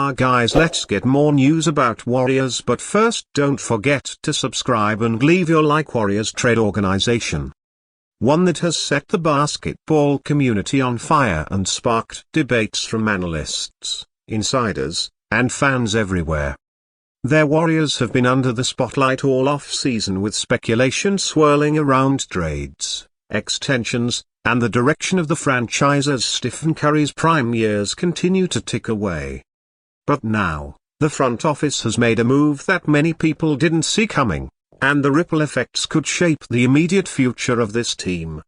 Now guys, let's get more news about Warriors, but first don't forget to subscribe and leave your like. Warriors Trade organization, one that has set the basketball community on fire and sparked debates from analysts, insiders, and fans everywhere. Their Warriors have been under the spotlight all off-season, with speculation swirling around trades, extensions, and the direction of the franchise as Stephen Curry's prime years continue to tick away. But now, the front office has made a move that many people didn't see coming, and the ripple effects could shape the immediate future of this team.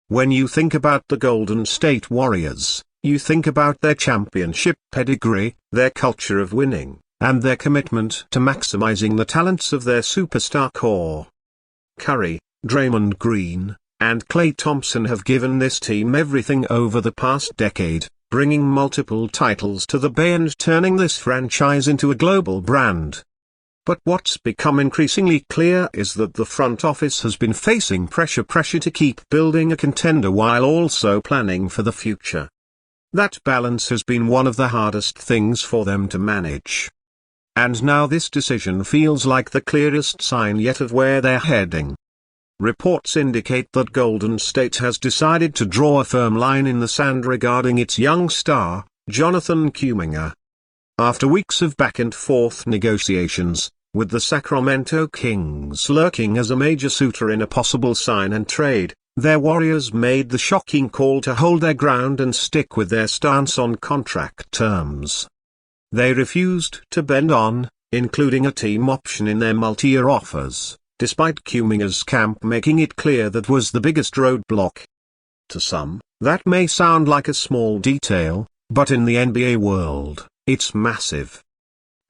When you think about the Golden State Warriors, you think about their championship pedigree, their culture of winning, and their commitment to maximizing the talents of their superstar core. Curry, Draymond Green, and Klay Thompson have given this team everything over the past decade, bringing multiple titles to the Bay and turning this franchise into a global brand. But what's become increasingly clear is that the front office has been facing pressure to keep building a contender while also planning for the future. That balance has been one of the hardest things for them to manage. And now this decision feels like the clearest sign yet of where they're heading. Reports indicate that Golden State has decided to draw a firm line in the sand regarding its young star, Jonathan Kuminga. After weeks of back-and-forth negotiations, with the Sacramento Kings lurking as a major suitor in a possible sign-and-trade, their Warriors made the shocking call to hold their ground and stick with their stance on contract terms. They refused to bend on, including a team option in their multi-year offers, despite Kuminga's camp making it clear that was the biggest roadblock. To some, that may sound like a small detail, but in the NBA world, it's massive.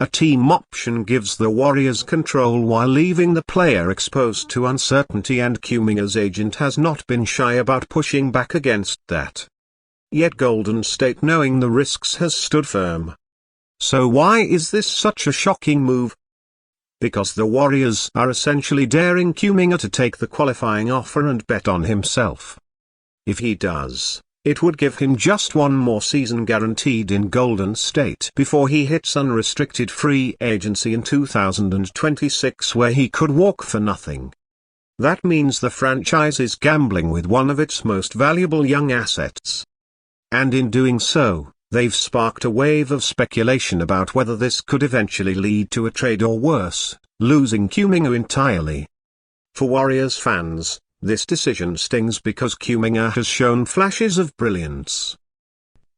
A team option gives the Warriors control while leaving the player exposed to uncertainty, and Kuminga's agent has not been shy about pushing back against that. Yet Golden State, knowing the risks, has stood firm. So why is this such a shocking move? Because the Warriors are essentially daring Kuminga to take the qualifying offer and bet on himself. If he does, it would give him just one more season guaranteed in Golden State before he hits unrestricted free agency in 2026, where he could walk for nothing. That means the franchise is gambling with one of its most valuable young assets. And in doing so, they've sparked a wave of speculation about whether this could eventually lead to a trade or worse, losing Kuminga entirely. For Warriors fans, this decision stings because Kuminga has shown flashes of brilliance.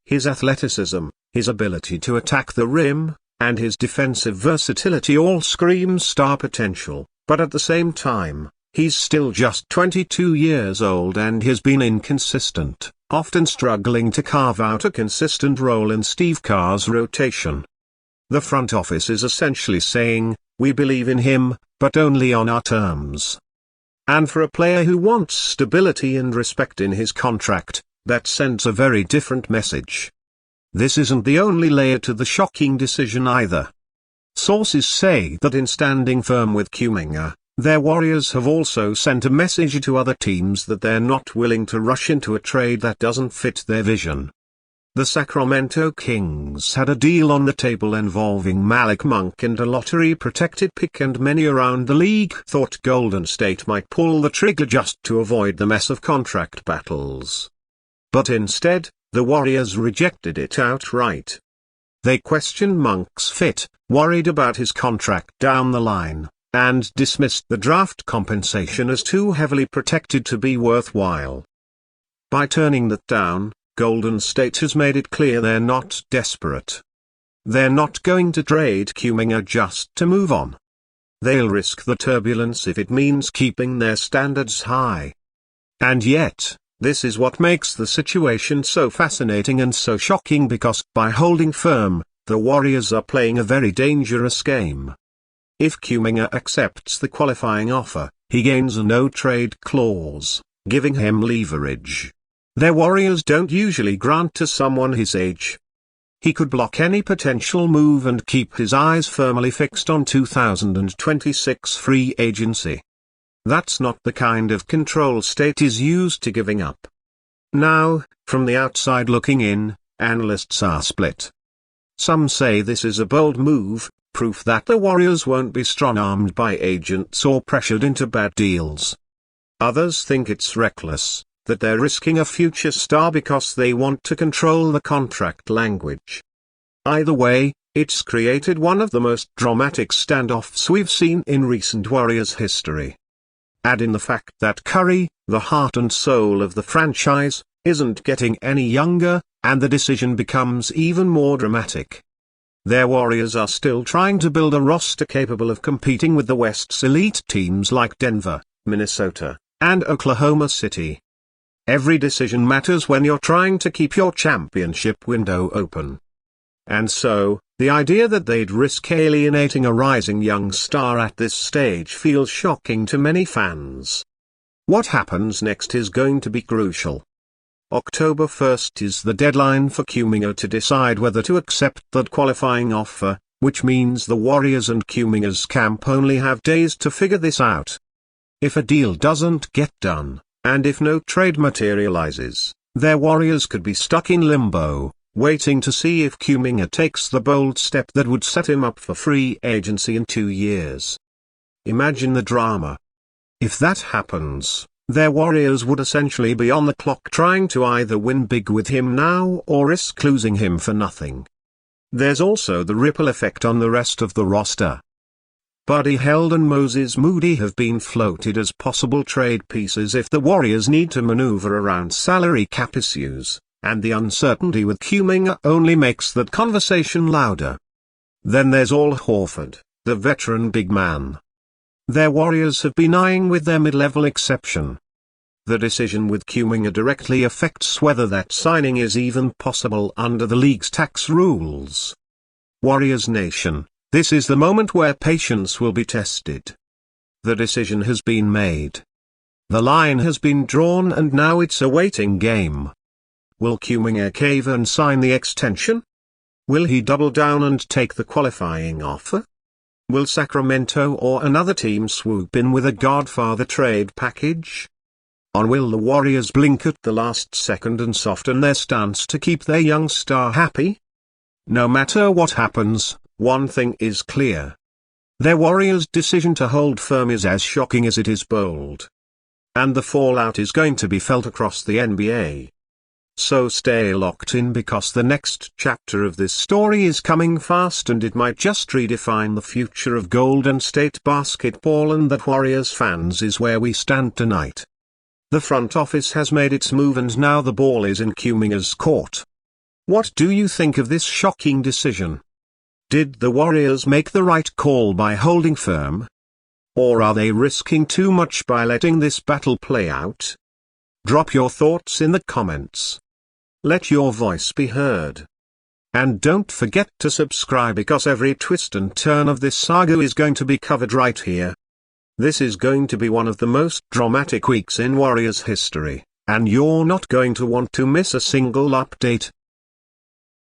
His athleticism, his ability to attack the rim, and his defensive versatility all scream star potential, but at the same time, he's still just 22 years old and has been inconsistent, often struggling to carve out a consistent role in Steve Kerr's rotation. The front office is essentially saying, we believe in him, but only on our terms. And for a player who wants stability and respect in his contract, that sends a very different message. This isn't the only layer to the shocking decision either. Sources say that in standing firm with Kuminga, their Warriors have also sent a message to other teams that they're not willing to rush into a trade that doesn't fit their vision. The Sacramento Kings had a deal on the table involving Malik Monk and a lottery-protected pick, and many around the league thought Golden State might pull the trigger just to avoid the mess of contract battles. But instead, the Warriors rejected it outright. They questioned Monk's fit, worried about his contract down the line, and dismissed the draft compensation as too heavily protected to be worthwhile. By turning that down, Golden State has made it clear they're not desperate. They're not going to trade Kuminga just to move on. They'll risk the turbulence if it means keeping their standards high. And yet, this is what makes the situation so fascinating and so shocking, because by holding firm, the Warriors are playing a very dangerous game. If Kuminga accepts the qualifying offer, he gains a no-trade clause, giving him leverage. Their Warriors don't usually grant to someone his age. He could block any potential move and keep his eyes firmly fixed on 2026 free agency. That's not the kind of control State is used to giving up. Now, from the outside looking in, analysts are split. Some say this is a bold move, proof that the Warriors won't be strong-armed by agents or pressured into bad deals. Others think it's reckless, that they're risking a future star because they want to control the contract language. Either way, it's created one of the most dramatic standoffs we've seen in recent Warriors history. Add in the fact that Curry, the heart and soul of the franchise, isn't getting any younger, and the decision becomes even more dramatic. Their Warriors are still trying to build a roster capable of competing with the West's elite teams like Denver, Minnesota, and Oklahoma City. Every decision matters when you're trying to keep your championship window open. And so, the idea that they'd risk alienating a rising young star at this stage feels shocking to many fans. What happens next is going to be crucial. October 1st is the deadline for Kuminga to decide whether to accept that qualifying offer, which means the Warriors and Kuminga's camp only have days to figure this out. If a deal doesn't get done, and if no trade materializes, their Warriors could be stuck in limbo, waiting to see if Kuminga takes the bold step that would set him up for free agency in 2 years. Imagine the drama. If that happens, their Warriors would essentially be on the clock trying to either win big with him now or risk losing him for nothing. There's also the ripple effect on the rest of the roster. Buddy Hield and Moses Moody have been floated as possible trade pieces if the Warriors need to maneuver around salary cap issues, and the uncertainty with Kuminga only makes that conversation louder. Then there's Al Horford, the veteran big man. Their Warriors have been eyeing with their mid-level exception. The decision with Kuminga directly affects whether that signing is even possible under the league's tax rules. Warriors Nation, this is the moment where patience will be tested. The decision has been made. The line has been drawn and now it's a waiting game. Will Kuminga cave and sign the extension? Will he double down and take the qualifying offer? Will Sacramento or another team swoop in with a Godfather trade package? Or will the Warriors blink at the last second and soften their stance to keep their young star happy? No matter what happens, one thing is clear. Their Warriors' decision to hold firm is as shocking as it is bold. And the fallout is going to be felt across the NBA. So stay locked in because the next chapter of this story is coming fast and it might just redefine the future of Golden State basketball, and that Warriors fans is where we stand tonight. The front office has made its move and now the ball is in Kuminga's court. What do you think of this shocking decision? Did the Warriors make the right call by holding firm? Or are they risking too much by letting this battle play out? Drop your thoughts in the comments. Let your voice be heard. And don't forget to subscribe because every twist and turn of this saga is going to be covered right here. This is going to be one of the most dramatic weeks in Warriors history, and you're not going to want to miss a single update.